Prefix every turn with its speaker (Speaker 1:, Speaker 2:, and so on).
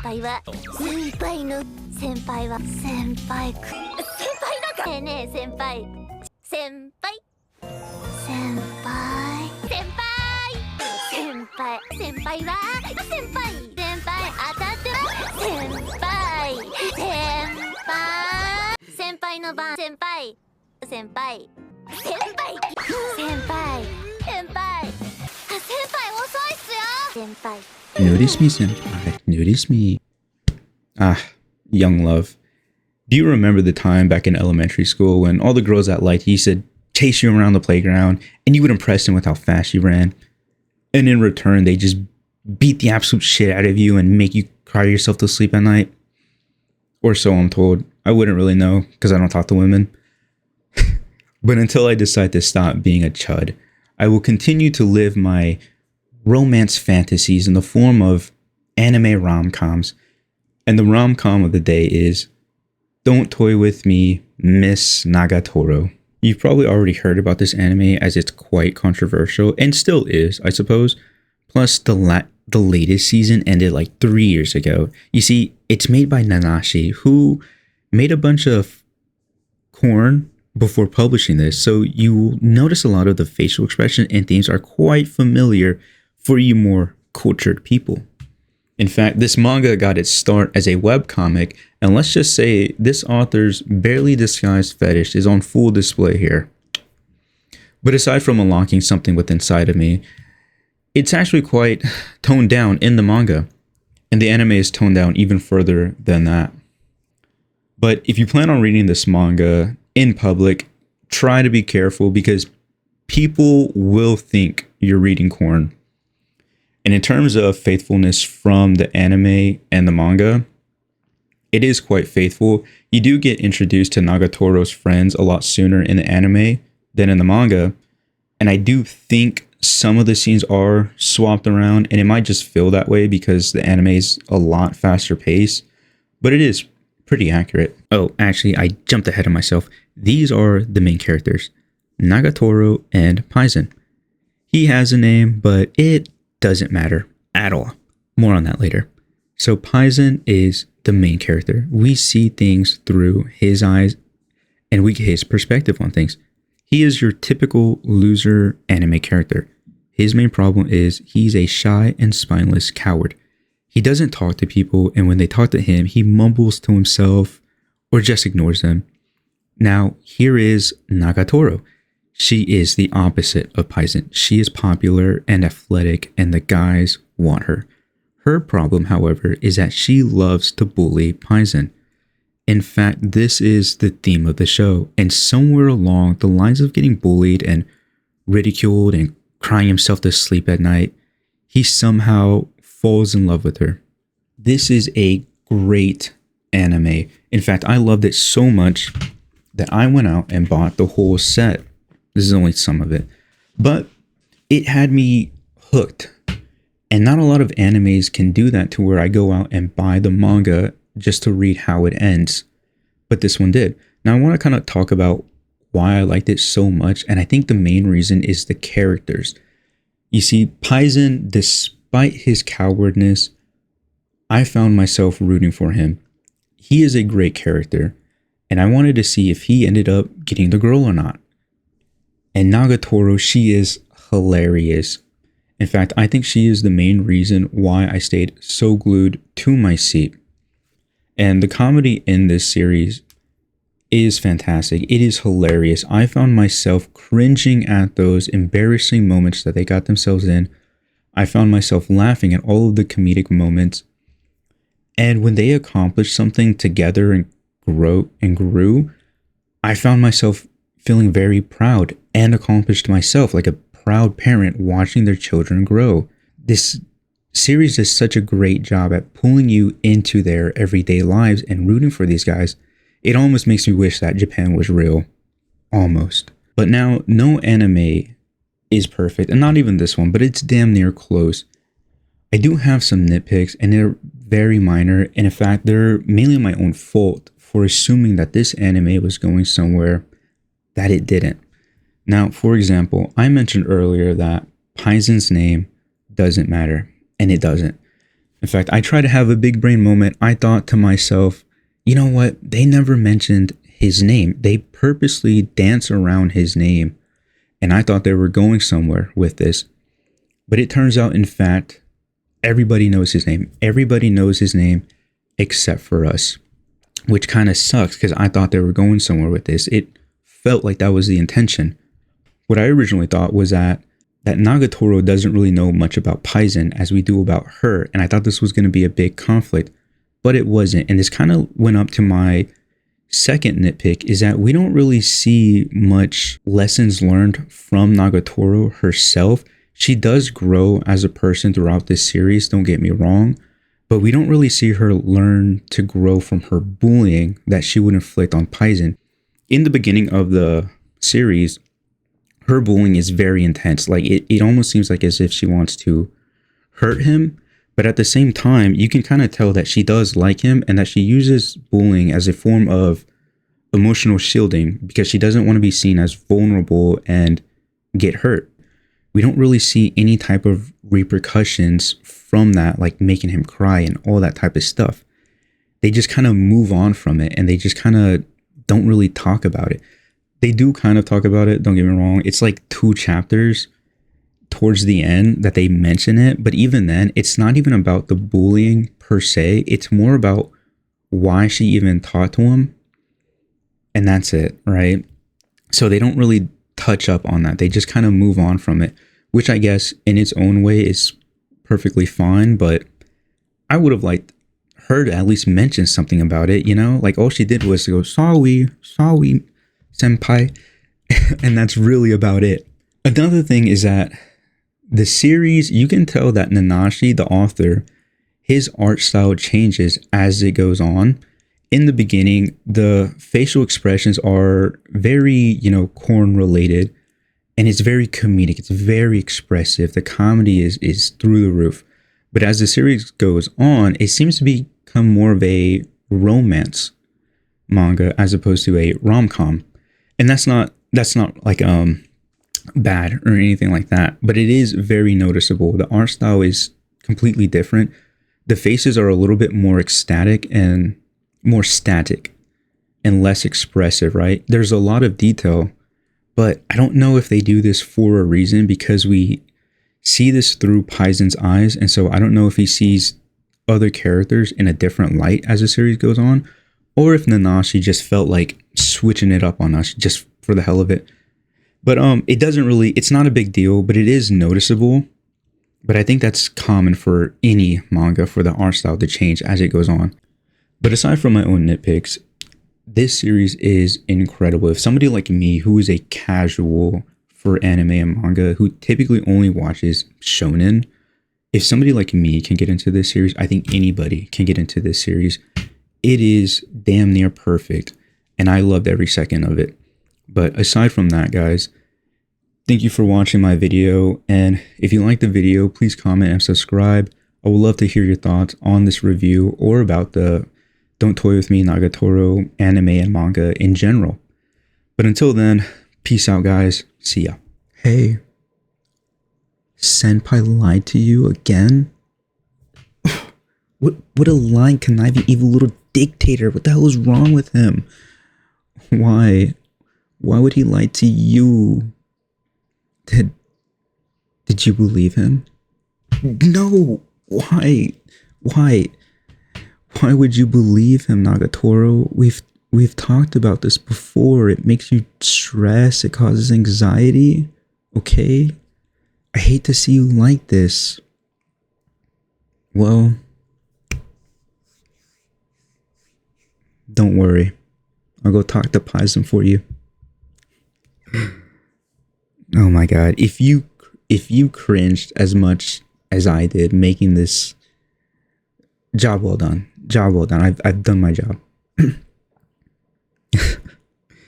Speaker 1: 輩は先輩の先輩は先輩く先輩だからねえねえ先輩先輩先輩先輩先輩先輩は先輩先輩当たってます先輩先輩先輩の番先輩先輩先輩先輩先輩先輩遅いっすよ先輩
Speaker 2: Notice me, senpai. Notice me. Ah, young love. Do you remember the time back in elementary school when all the girls that liked you used to chase you around the playground and you would impress them with how fast you ran? And in return, they just beat the absolute shit out of you and make you cry yourself to sleep at night? Or so I'm told. I wouldn't really know because I don't talk to women. But until I decide to stop being a chud, I will continue to live my romance fantasies in the form of anime rom-coms. And the rom-com of the day is Don't Toy With Me, Miss Nagatoro. You've probably already heard about this anime as it's quite controversial and still is, I suppose. Plus the latest season ended like 3 years ago. You see, it's made by Nanashi, who made a bunch of corn before publishing this, so you will notice a lot of the facial expression and themes are quite familiar for you more cultured people. In fact, this manga got its start as a webcomic, and let's just say this author's barely disguised fetish is on full display here. But aside from unlocking something within inside of me, it's actually quite toned down in the manga, and the anime is toned down even further than that. But if you plan on reading this manga in public, try to be careful because people will think you're reading corn. And in terms of faithfulness from the anime and the manga, it is quite faithful. You do get introduced to Nagatoro's friends a lot sooner in the anime than in the manga. And I do think some of the scenes are swapped around, and it might just feel that way because the anime is a lot faster paced, but it is pretty accurate. Oh, actually, I jumped ahead of myself. These are the main characters, Nagatoro and Paizen. He has a name, but it doesn't matter at all. More on that later. So Paizen is the main character. We see things through his eyes and we get his perspective on things. He is your typical loser anime character. His main problem is he's a shy and spineless coward. He doesn't talk to people, and when they talk to him, he mumbles to himself or just ignores them. Now, here is Nagatoro. She is the opposite of Paizen. She is popular and athletic, and the guys want her. Her problem, however, is that she loves to bully Paizen. In fact, this is the theme of the show, and somewhere along the lines of getting bullied and ridiculed and crying himself to sleep at night, he somehow falls in love with her. This is a great anime. In fact, I loved it so much that I went out and bought the whole set. This is only some of it, but it had me hooked. And not a lot of animes can do that to where I go out and buy the manga just to read how it ends. But this one did. Now I want to kind of talk about why I liked it so much. And I think the main reason is the characters. You see, Paizen, despite his cowardness, I found myself rooting for him. He is a great character. And I wanted to see if he ended up getting the girl or not. And Nagatoro, she is hilarious. In fact, I think she is the main reason why I stayed so glued to my seat. And the comedy in this series is fantastic. It is hilarious. I found myself cringing at those embarrassing moments that they got themselves in. I found myself laughing at all of the comedic moments. And when they accomplished something together and grew, I found myself feeling very proud and accomplished myself, like a proud parent watching their children grow. This series does such a great job at pulling you into their everyday lives and rooting for these guys. It almost makes me wish that Japan was real. Almost. But now, no anime is perfect, and not even this one, but it's damn near close. I do have some nitpicks, and they're very minor, and in fact, they're mainly my own fault for assuming that this anime was going somewhere that it didn't. Now, for example, I mentioned earlier that Paizen's name doesn't matter, and it doesn't. In fact, I tried to have a big brain moment. I thought to myself, you know what? They never mentioned his name. They purposely dance around his name. And I thought they were going somewhere with this. But it turns out, in fact, everybody knows his name. Everybody knows his name except for us, which kind of sucks because I thought they were going somewhere with this. It felt like that was the intention. What I originally thought was that Nagatoro doesn't really know much about Paizen as we do about her. And I thought this was going to be a big conflict, but it wasn't. And this kind of went up to my second nitpick, is that we don't really see much lessons learned from Nagatoro herself. She does grow as a person throughout this series, don't get me wrong, but we don't really see her learn to grow from her bullying that she would inflict on Paizen. In the beginning of the series, her bullying is very intense. Like it almost seems like as if she wants to hurt him. But at the same time, you can kind of tell that she does like him and that she uses bullying as a form of emotional shielding because she doesn't want to be seen as vulnerable and get hurt. We don't really see any type of repercussions from that, like making him cry and all that type of stuff. They just kind of move on from it and they just kind of don't really talk about it. They do kind of talk about it, don't get me wrong. It's like 2 chapters towards the end that they mention it, but even then, it's not even about the bullying per se. It's more about why she even talked to him, and that's it, right? So they don't really touch up on that. They just kind of move on from it, which I guess in its own way is perfectly fine, but I would have liked her to at least mention something about it, you know? Like all she did was to go, sorry, senpai, and that's really about it. Another thing is that the series, you can tell that Nanashi, the author, his art style changes as it goes on. In the beginning, the facial expressions are very, corn related, and it's very comedic. It's very expressive. The comedy is through the roof. But as the series goes on, it seems to become more of a romance manga as opposed to a rom-com. And that's not like bad or anything like that, but it is very noticeable. The art style is completely different. The faces are a little bit more ecstatic and more static and less expressive, right? There's a lot of detail, but I don't know if they do this for a reason because we see this through Paizen's eyes, and so I don't know if he sees other characters in a different light as the series goes on, or if Nanashi just felt like switching it up on us just for the hell of it. But it's not a big deal, but it is noticeable. But I think that's common for any manga for the art style to change as it goes on. But aside from my own nitpicks, this series is incredible. If somebody like me, who is a casual for anime and manga, who typically only watches shonen, if somebody like me can get into this series, I think anybody can get into this series. It is damn near perfect, and I loved every second of it. But aside from that, guys, thank you for watching my video. And if you like the video, please comment and subscribe. I would love to hear your thoughts on this review or about the Don't Toy With Me Nagatoro anime and manga in general. But until then, peace out, guys. See ya. Hey, senpai lied to you again? What a lying, conniving, evil little dictator. What the hell is wrong with him? Why would he lie to you? Did you believe him? No. Why would you believe him, Nagatoro? We've talked about this before. It makes you stress. It causes anxiety. Okay? I hate to see you like this. Well, don't worry. I'll go talk to Paizen for you. Oh my god. If you cringed as much as I did making this, job well done. I've done my job.